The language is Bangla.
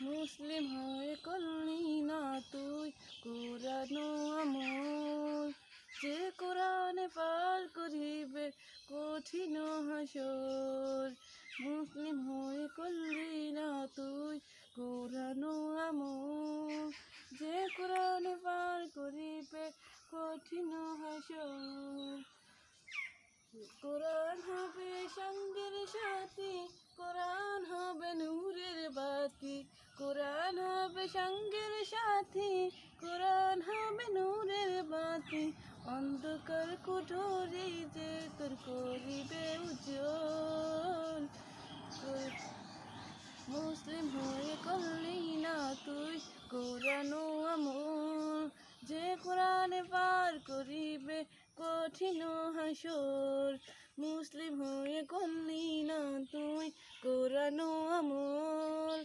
মুসলিম হয়ে করলি না তুই কোরআন আমল, যে কোরআনে পার করিবে কঠিন হাসর। মুসলিম হয়ে করলি না তুই কোরআন আমল, যে কোরআনে পার করিবে কঠিন হাসর। কোরআন হবে সঙ্গের সাথী, কোরআন হবে নূরের বাতি, কোরআন হবে সঙ্গের সাথী, কোরআন হবে নূরের বাতি। অন্ধকার কুঠরি যে তোর করিবে উজ্জ্বল। মুসলিম হয়ে করলি না তুই কোরআন আমল, যে কোরআনে পার করিবে কঠিন হাসর। মুসলিম হয়ে করলি না তুই কোরআন আমল,